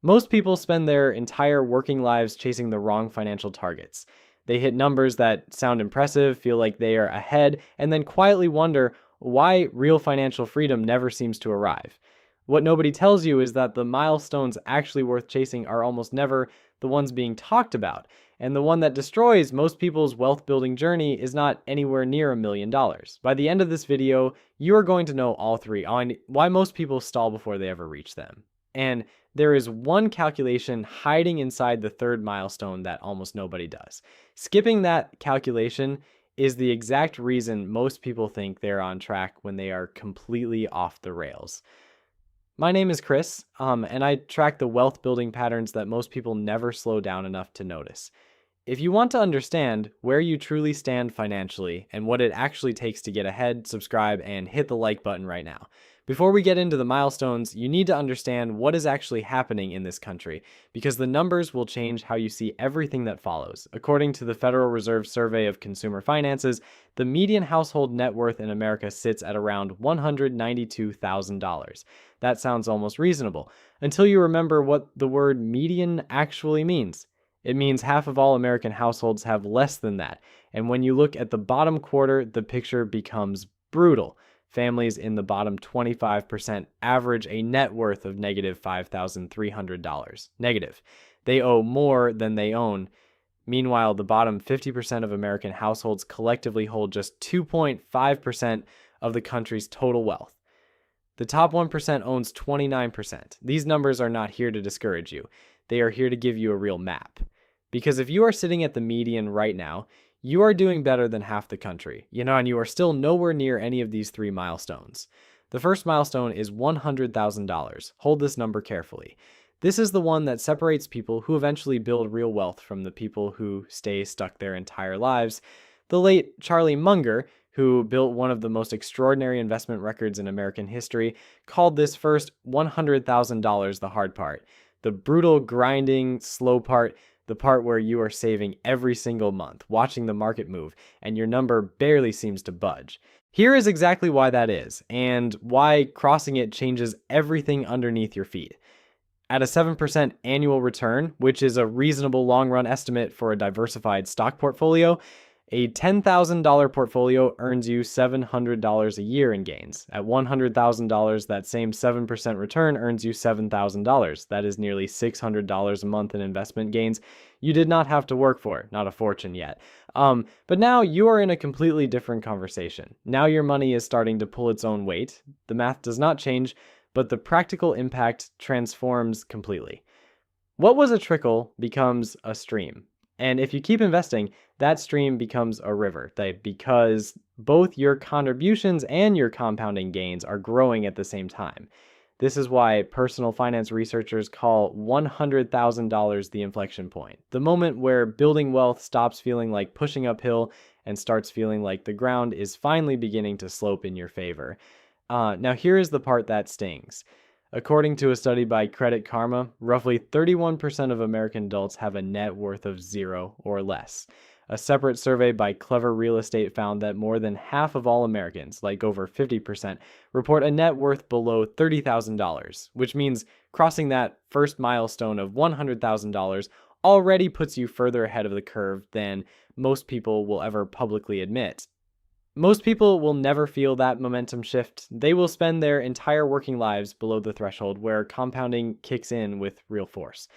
Most people spend their entire working lives chasing the wrong financial targets. They hit numbers that sound impressive, feel like they are ahead, and then quietly wonder why real financial freedom never seems to arrive. What nobody tells you is that the milestones actually worth chasing are almost never the ones being talked about. And the one that destroys most people's wealth building journey is not anywhere near $1 million. By the end of this video, you are going to know all three on why most people stall before they ever reach them. And there is one calculation hiding inside the third milestone that almost nobody does. Skipping that calculation is the exact reason most people think they're on track when they are completely off the rails. My name is Chris, and I track the wealth building patterns that most people never slow down enough to notice. If you want to understand where you truly stand financially and what it actually takes to get ahead, subscribe and hit the like button right now. Before we get into the milestones, you need to understand what is actually happening in this country, because the numbers will change how you see everything that follows. According to the Federal Reserve Survey of Consumer Finances, the median household net worth in America sits at around $192,000. That sounds almost reasonable, until you remember what the word median actually means. It means half of all American households have less than that. And when you look at the bottom quarter, the picture becomes brutal. Families in the bottom 25% average a net worth of negative $5,300. Negative. They owe more than they own. Meanwhile, the bottom 50% of American households collectively hold just 2.5% of the country's total wealth. The top 1% owns 29%. These numbers are not here to discourage you. They are here to give you a real map. Because if you are sitting at the median right now, you are doing better than half the country, and you are still nowhere near any of these three milestones. The first milestone is $100,000. Hold this number carefully. This is the one that separates people who eventually build real wealth from the people who stay stuck their entire lives. The late Charlie Munger, who built one of the most extraordinary investment records in American history, called this first $100,000 the hard part. The brutal, grinding, slow part, the part where you are saving every single month, watching the market move, and your number barely seems to budge. Here is exactly why that is, and why crossing it changes everything underneath your feet. At a 7% annual return, which is a reasonable long-run estimate for a diversified stock portfolio, a $10,000 portfolio earns you $700 a year in gains. At $100,000, that same 7% return earns you $7,000. That is nearly $600 a month in investment gains you did not have to work for. Not a fortune yet. But now you are in a completely different conversation. Now your money is starting to pull its own weight. The math does not change, but the practical impact transforms completely. What was a trickle becomes a stream. And if you keep investing, that stream becomes a river, because both your contributions and your compounding gains are growing at the same time. This is why personal finance researchers call $100,000 the inflection point, the moment where building wealth stops feeling like pushing uphill and starts feeling like the ground is finally beginning to slope in your favor. Now here is the part that stings. According to a study by Credit Karma, roughly 31% of American adults have a net worth of zero or less. A separate survey by Clever Real Estate found that more than half of all Americans, like over 50%, report a net worth below $30,000, which means crossing that first milestone of $100,000 already puts you further ahead of the curve than most people will ever publicly admit. Most people will never feel that momentum shift. They will spend their entire working lives below the threshold where compounding kicks in with real force.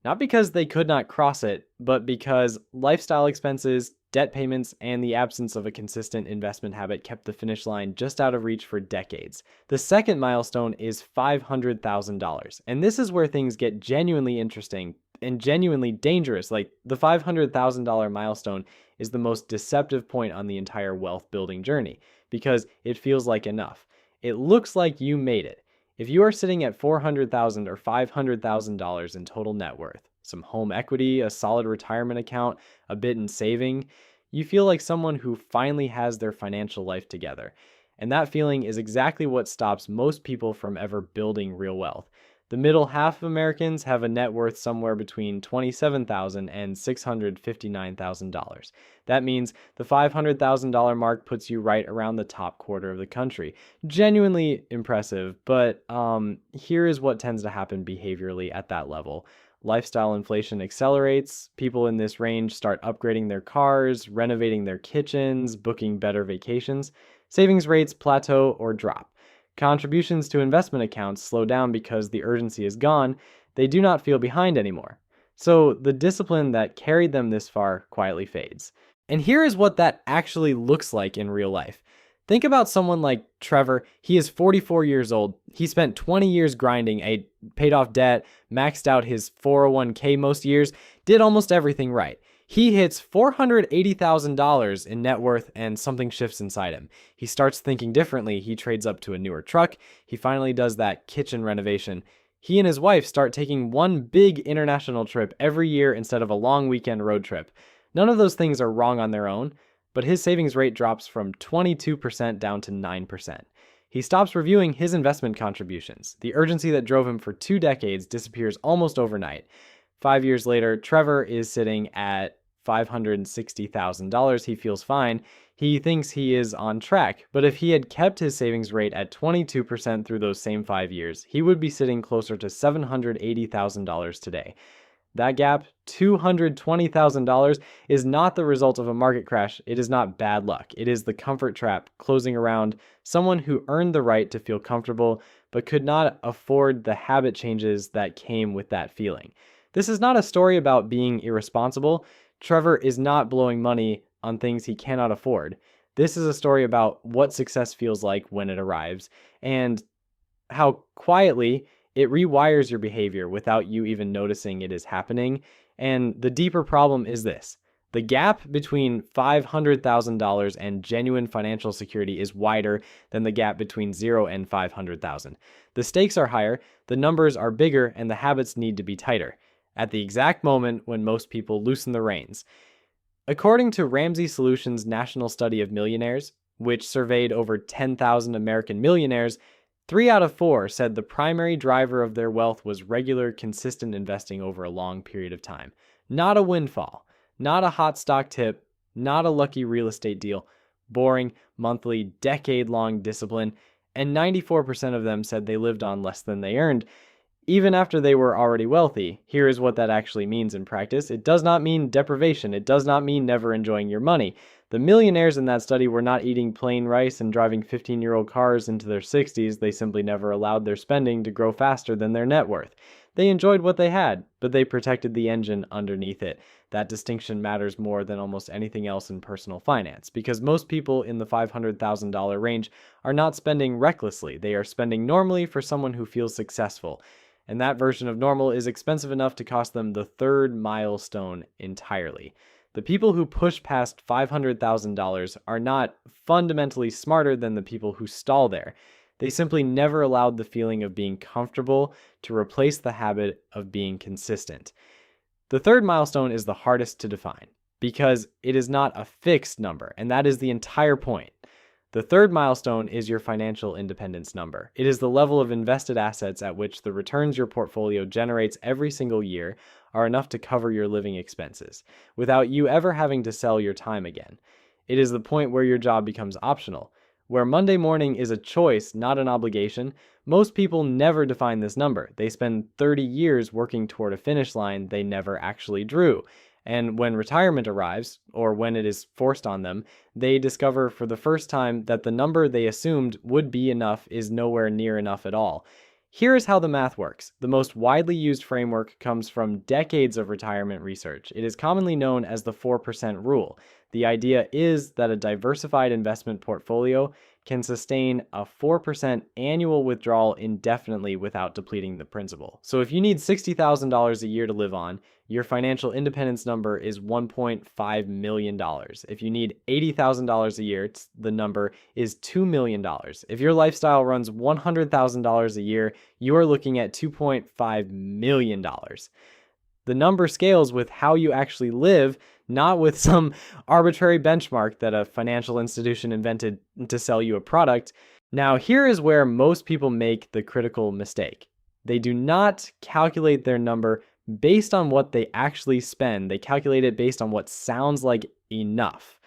Not because they could not cross it, but because lifestyle expenses, debt payments, and the absence of a consistent investment habit kept the finish line just out of reach for decades. The second milestone is $500,000, and this is where things get genuinely interesting and genuinely dangerous. Like, the $500,000 milestone is the most deceptive point on the entire wealth building journey, because it feels like enough. It looks like you made it. If you are sitting at $400,000 or $500,000 in total net worth, some home equity, a solid retirement account, a bit in saving, you feel like someone who finally has their financial life together. And that feeling is exactly what stops most people from ever building real wealth. The middle half of Americans have a net worth somewhere between $27,000 and $659,000. That means the $500,000 mark puts you right around the top quarter of the country. Genuinely impressive, but here is what tends to happen behaviorally at that level. Lifestyle inflation accelerates. People in this range start upgrading their cars, renovating their kitchens, booking better vacations. Savings rates plateau or drop. Contributions to investment accounts slow down because the urgency is gone. They do not feel behind anymore. So the discipline that carried them this far quietly fades. And here is what that actually looks like in real life. Think about someone like Trevor. He is 44 years old. He spent 20 years grinding, paid off debt, maxed out his 401k most years, did almost everything right. He hits $480,000 in net worth and something shifts inside him. He starts thinking differently. He trades up to a newer truck. He finally does that kitchen renovation. He and his wife start taking one big international trip every year instead of a long weekend road trip. None of those things are wrong on their own, but his savings rate drops from 22% down to 9%. He stops reviewing his investment contributions. The urgency that drove him for 2 decades disappears almost overnight. 5 years later, Trevor is sitting at $560,000. He feels fine. He thinks he is on track, but if he had kept his savings rate at 22% through those same 5 years, he would be sitting closer to $780,000 today. That gap, $220,000, is not the result of a market crash. It is not bad luck. It is the comfort trap closing around someone who earned the right to feel comfortable but could not afford the habit changes that came with that feeling. This is not a story about being irresponsible. Trevor is not blowing money on things he cannot afford. This is a story about what success feels like when it arrives and how quietly it rewires your behavior without you even noticing it is happening. And the deeper problem is this. The gap between $500,000 and genuine financial security is wider than the gap between 0 and 500,000. The stakes are higher, the numbers are bigger, and the habits need to be tighter at the exact moment when most people loosen the reins. According to Ramsey Solutions' national study of millionaires, which surveyed over 10,000 American millionaires, 3 out of 4 said the primary driver of their wealth was regular, consistent investing over a long period of time. Not a windfall, not a hot stock tip, not a lucky real estate deal, boring, monthly, decade-long discipline, and 94% of them said they lived on less than they earned, even after they were already wealthy. Here is what that actually means in practice. It does not mean deprivation. It does not mean never enjoying your money. The millionaires in that study were not eating plain rice and driving 15-year-old cars into their 60s. They simply never allowed their spending to grow faster than their net worth. They enjoyed what they had, but they protected the engine underneath it. That distinction matters more than almost anything else in personal finance, because most people in the $500,000 range are not spending recklessly. They are spending normally for someone who feels successful. And that version of normal is expensive enough to cost them the third milestone entirely. The people who push past $500,000 are not fundamentally smarter than the people who stall there. They simply never allowed the feeling of being comfortable to replace the habit of being consistent. The third milestone is the hardest to define because it is not a fixed number, and that is the entire point. The third milestone is your financial independence number. It is the level of invested assets at which the returns your portfolio generates every single year are enough to cover your living expenses, without you ever having to sell your time again. It is the point where your job becomes optional, where Monday morning is a choice, not an obligation. Most people never define this number. They spend 30 years working toward a finish line they never actually drew. And when retirement arrives, or when it is forced on them, they discover for the first time that the number they assumed would be enough is nowhere near enough at all. Here is how the math works. The most widely used framework comes from decades of retirement research. It is commonly known as the 4% rule. The idea is that a diversified investment portfolio can sustain a 4% annual withdrawal indefinitely without depleting the principal. So if you need $60,000 a year to live on, your financial independence number is $1.5 million. If you need $80,000 a year, the number is $2 million. If your lifestyle runs $100,000 a year, you are looking at $2.5 million. The number scales with how you actually live, not with some arbitrary benchmark that a financial institution invented to sell you a product. Now, here is where most people make the critical mistake. They do not calculate their number based on what they actually spend. They calculate it based on what sounds like enough.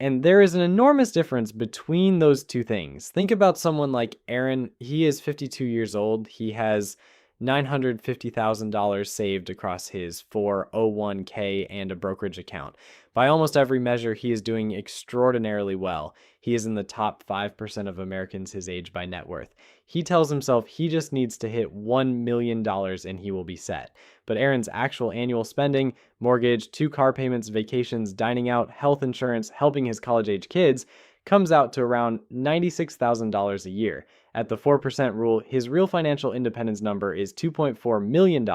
And there is an enormous difference between those two things. Think about someone like Aaron. He is 52 years old. He has $950,000 saved across his 401k and a brokerage account. By almost every measure, he is doing extraordinarily well. He is in the top 5% of Americans his age by net worth. He tells himself he just needs to hit $1 million and he will be set. But Aaron's actual annual spending, mortgage, 2 car payments, vacations, dining out, health insurance, helping his college-age kids, comes out to around $96,000 a year. At the 4% rule, his real financial independence number is $2.4 million.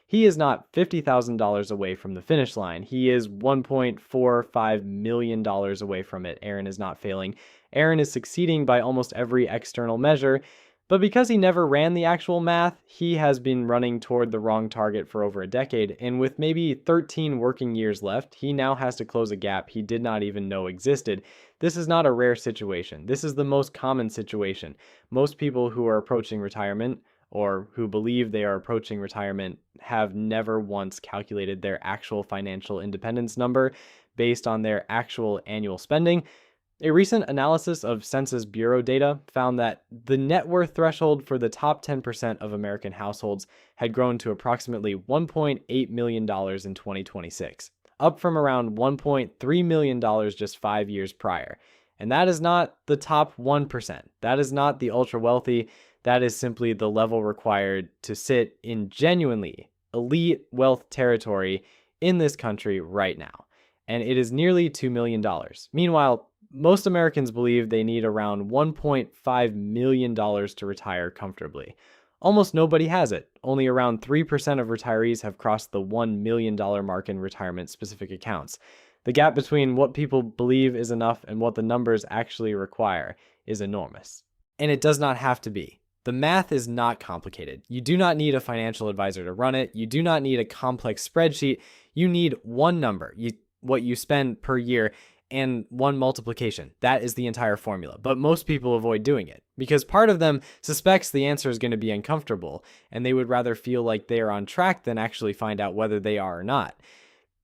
He is not $50,000 away from the finish line. He is $1.45 million away from it. Aaron is not failing. Aaron is succeeding by almost every external measure, but because he never ran the actual math, he has been running toward the wrong target for over a decade, and with maybe 13 working years left, he now has to close a gap he did not even know existed. This is not a rare situation. This is the most common situation. Most people who are approaching retirement, or who believe they are approaching retirement, have never once calculated their actual financial independence number based on their actual annual spending. A recent analysis of Census Bureau data found that the net worth threshold for the top 10% of American households had grown to approximately $1.8 million in 2026, up from around $1.3 million just 5 years prior. And that is not the top 1%. That is not the ultra wealthy. That is simply the level required to sit in genuinely elite wealth territory in this country right now. And it is nearly $2 million. Meanwhile, most Americans believe they need around $1.5 million to retire comfortably. Almost nobody has it. Only around 3% of retirees have crossed the $1 million mark in retirement-specific accounts. The gap between what people believe is enough and what the numbers actually require is enormous. And it does not have to be. The math is not complicated. You do not need a financial advisor to run it. You do not need a complex spreadsheet. You need one number, what you spend per year, and one multiplication. That is the entire formula. But most people avoid doing it because part of them suspects the answer is going to be uncomfortable and they would rather feel like they are on track than actually find out whether they are or not.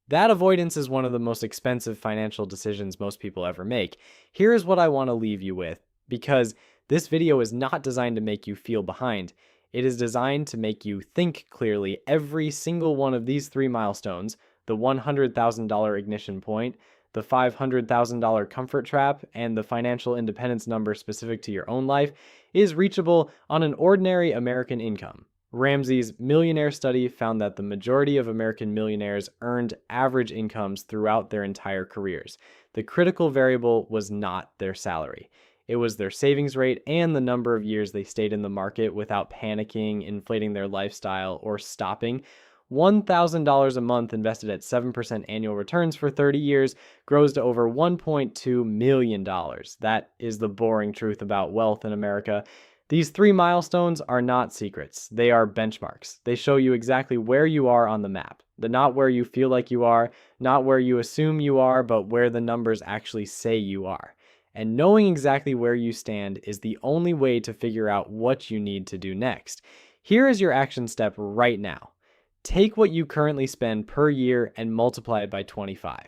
That avoidance is one of the most expensive financial decisions most people ever make. Here is what I want to leave you with, because this video is not designed to make you feel behind. It is designed to make you think clearly. Every single one of these 3 milestones, the $100,000 ignition point, the $500,000 comfort trap, and the financial independence number specific to your own life, is reachable on an ordinary American income. Ramsey's Millionaire study found that the majority of American millionaires earned average incomes throughout their entire careers. The critical variable was not their salary. It was their savings rate and the number of years they stayed in the market without panicking, inflating their lifestyle, or stopping. $1,000 a month invested at 7% annual returns for 30 years grows to over $1.2 million. That is the boring truth about wealth in America. These 3 milestones are not secrets. They are benchmarks. They show you exactly where you are on the map. Not where you feel like you are, not where you assume you are, but where the numbers actually say you are. And knowing exactly where you stand is the only way to figure out what you need to do next. Here is your action step right now. Take what you currently spend per year and multiply it by 25.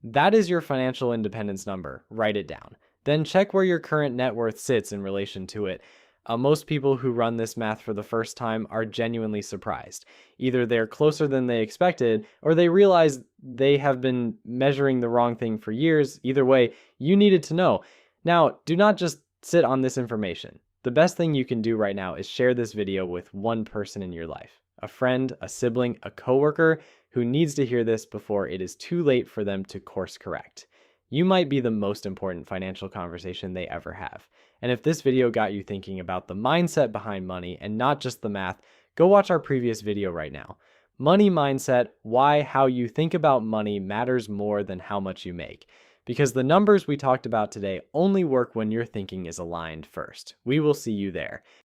That is your financial independence number. Write it down. Then check where your current net worth sits in relation to it. Most people who run this math for the first time are genuinely surprised. Either they're closer than they expected, or they realize they have been measuring the wrong thing for years. Either way, you needed to know. Now, do not just sit on this information. The best thing you can do right now is share this video with one person in your life. A friend, a sibling, a coworker who needs to hear this before it is too late for them to course correct. You might be the most important financial conversation they ever have. And if this video got you thinking about the mindset behind money and not just the math, go watch our previous video right now. Money mindset, why how you think about money matters more than how much you make. Because the numbers we talked about today only work when your thinking is aligned first. We will see you there.